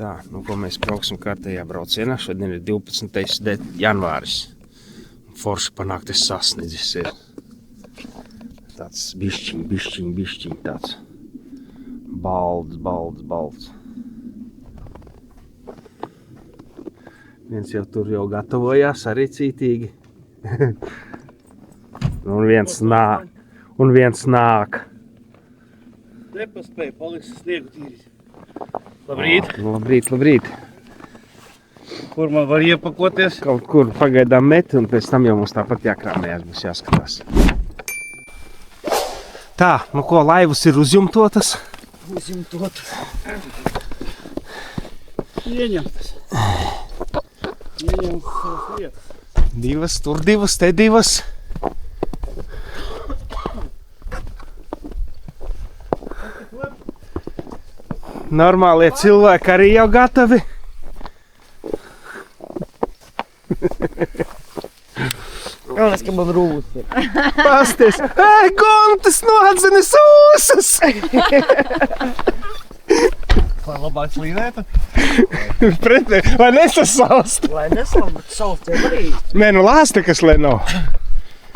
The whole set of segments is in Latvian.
Tā, nu ko mēs brauksim kārtējā braucienā. Šodien ir 12. janvāris. Forši panāktais sasniedzis ir. Tāds bišķiņ tāds. Balds. Viens jau tur jau gatavojās arī cītīgi. Un viens nāk. Nepaspēja, paliks sniegu tīrīt. Labrīt. Labrīt. Kur man var iepakoties? Kaut kur pagaidām met, un pēc tam jau mums tāpat jākrāmējās, būs jāskatās. Tā, nu ko, laivas ir uzjumtotas? Ieņemtas savas lietas. Divas, tur divas, te divas. Normālie cilvēki arī jau gatavi. Galvenais, ka man rūs ir. Pasties! Ei, Gontas noatzinis ūsas! Lai labāk slīdētu? Lai nesasalst! Lai nesalam, bet salst jau arī. Nē, nu lāsta, kas lai nav.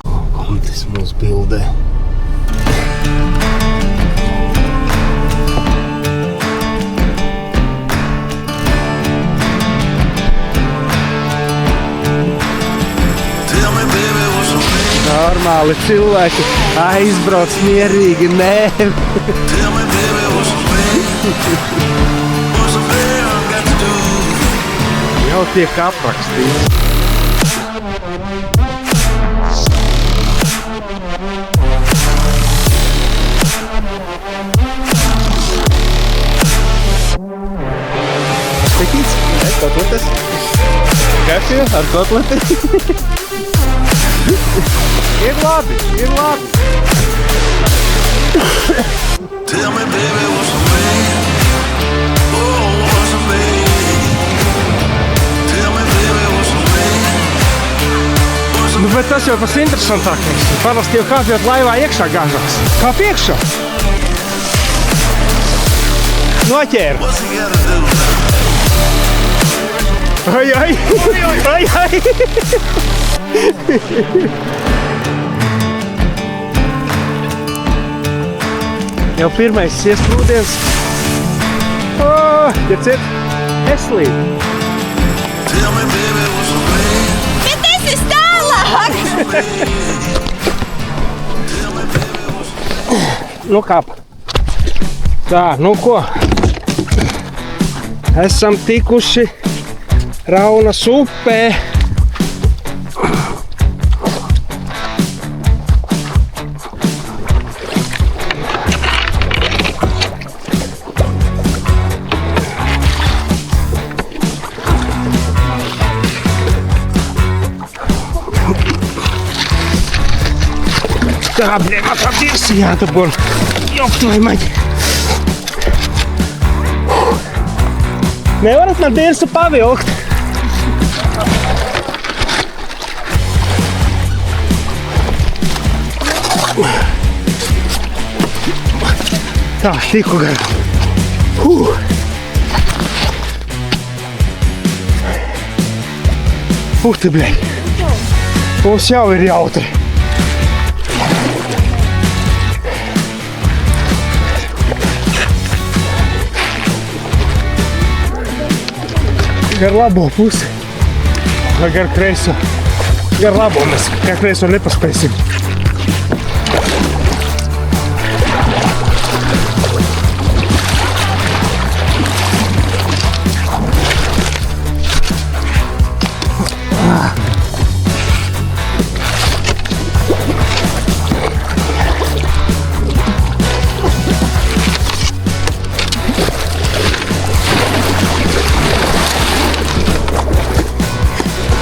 Gontas mūs bildē. Normāli cilvēki aizbrauc mierīgi, nē. Jau tiek aprakstīts. Stikīts? Kotletes. Kaši ar kotleti? Ir labi. Tell me, baby, what's the name? Oh, what's the name? Tell me, baby, what's the name? Nu, bet tas jau tas interesantākais. Parasti jau kāpjot laivā iekšā gāžās. Kā piekšā? Noķēra. What's he gotta do? Ai. Jau pirmais iesprūdiens. Ķerciet, es līdu. Tell me, baby, what's the name? Bet es esmu tālāk! Tell me, baby, what's the name? Nu kāp. Tā, nu ko? Esam tikuši Raunas upē. Tā, blēm, atradies, jātabor. Jop, tu vai maģi. Nevarat man dirsu pavilkt. Tā, tiku garām. Te, blēm. Mums jau ir jautri. Gar labo pusi, vai gar kreiso. Gar labo mēs gar kreiso nepaspēsim.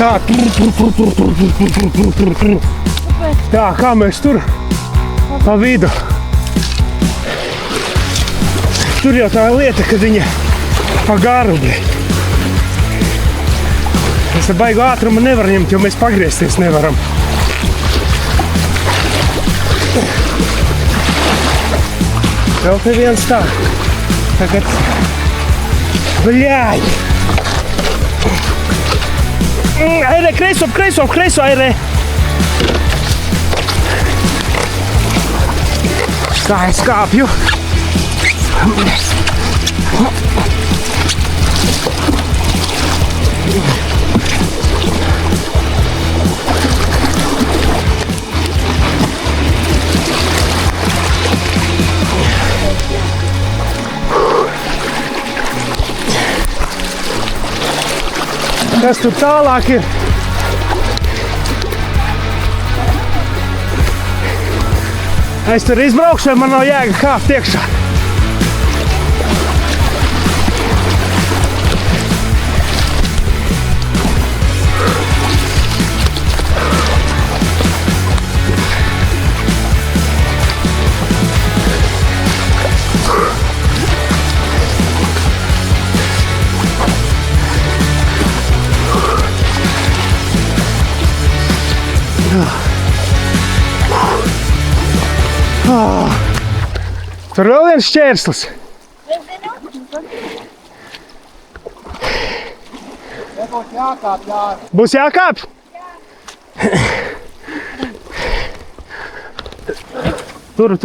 Tā, tur. Tā, kā mēs tur pa vidu. Tur jau tā lieta, kad viņa pa garu, bļeļ. Mēs ar baigu ātrumu nevar ņemt, jo mēs pagriezties nevaram. Vēl te viens tā. Tagad... Bļāj! Aire, kreiso, aire! Tā, es kāpju. Kas tur tālāk ir? Es tur izbraukšu, man nav jēga kāpt iekšā. Tur vēl viens šķērslis. Būs jākāp? Tur.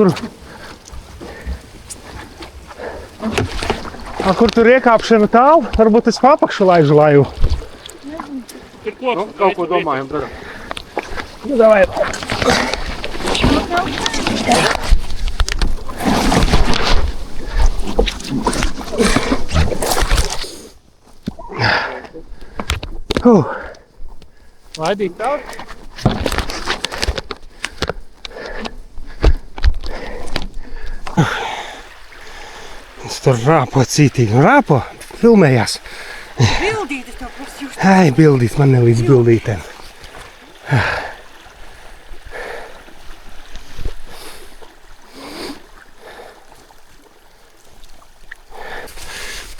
A, kur tur iekāpšana tālu? Varbūt es papakšu laižu laivu. Kaut ko domājam, darām. Nu, davai. Laidīt tālāk. Es tur rāpo cītīgi. Rāpo, filmējās. Bildītis tev prasījuši. Ai, bildīt, man ne līdz bildītēm.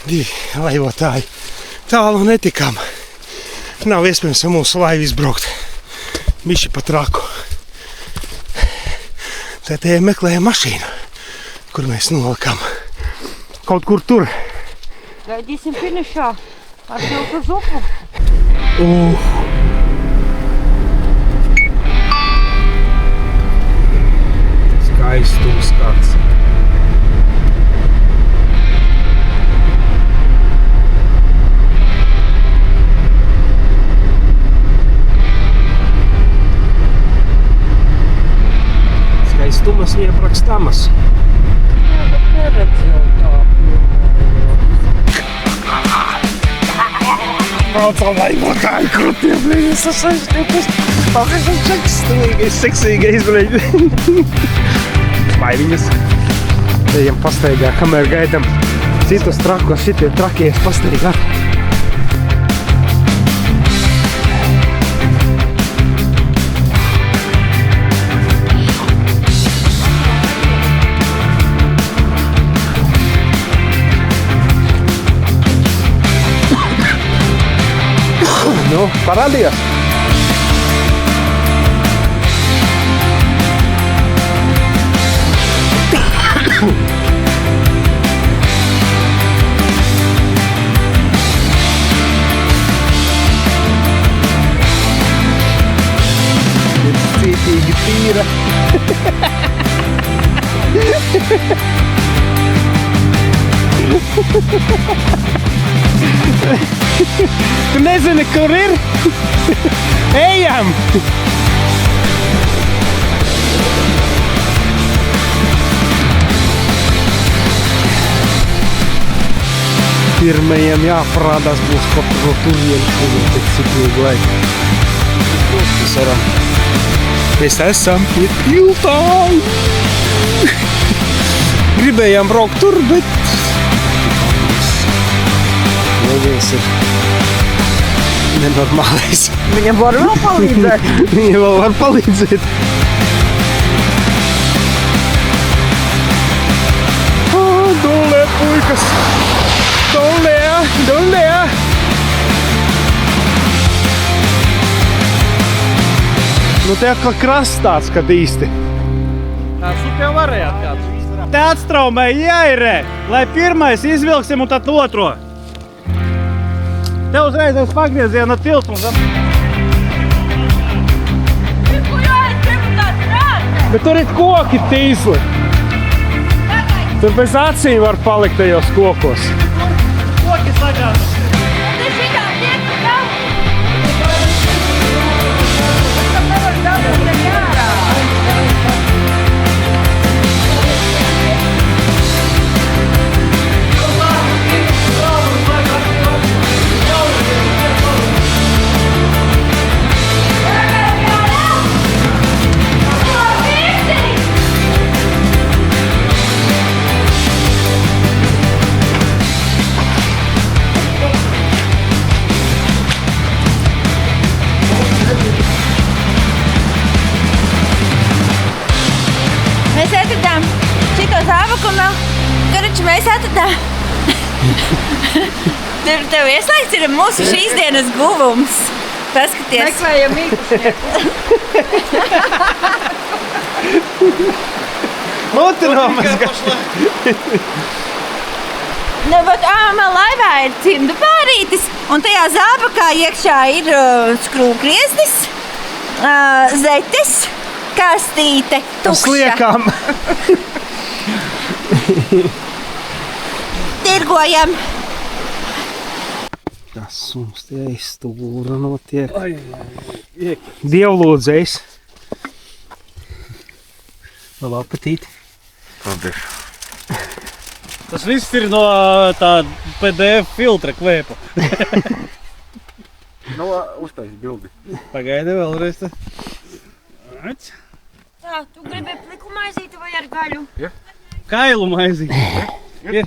Divi laivotāji. Tālu netikām. Nav iespējams ar mūsu laivu izbraukt. Bišķi pa traku. Tad meklējam mašīnu, kur mēs nolikām. Kaut kur tur. Gaidīsim finišā. Atvilkt uz upu. Skaistums kāds. Skaistumas neaprakstamas. Jā, bet neredz jau tā. Braucam laivotāji, krutie, blīd, es sasaistītas. Pagaidām seksīgais, blīd. Maiviņas. Ejam pastaigā, kamēr gaidam citus trakos, šitie trakies pastaigā. Nu, parādījās. Cītīgi tīra. Tu nezini, kur ir? Ejam! Pirmajiem jāparādās būs kaut ko tuvienu, pēc cik ilgu laiku. Mēs esam pie tiltām! Gribējām braukt tur, bet... Neviens ir nenormālais. Viņam var vēl palīdzēt. Viņam vēl var palīdzēt. Dulē, puikas! Dulē! Nu te kā krasts tāds, kad īsti. Tās upē varējāt kāds. te atstraumē jāirē, lai pirmais izvilksim un tad otro. Te uzreiz es pagriezienu ar tiltu. Bet tur ir koki tīsli. Tur bez acīm var palikt tajos kokos. Koki sagās. Mēs atradām šito zābaku un vēl, karači, mēs atradām. Tur tev ieslēgts ir mūsu šīs dienas guvums. Paskaties. Meklējam īpašnieku. Muti nomazgāt. Nu, bet man laivā ir cimdu pārītis, un tajā zābakā iekšā ir skrūvgrieznis, zetes, kastīte, tukša. Sliekām. Tirgojam. Tas mums tie izstūra notiek. Dievlūdzējs. Labu apetīti. Paldies. Tas viss ir no tā PDF filtra kvēpa. Nu, uztais bildi. Pagaidi vēlreiz. Tā, tu gribi pliku maizīti vai ar gaļu? Kailu maizi. Ir.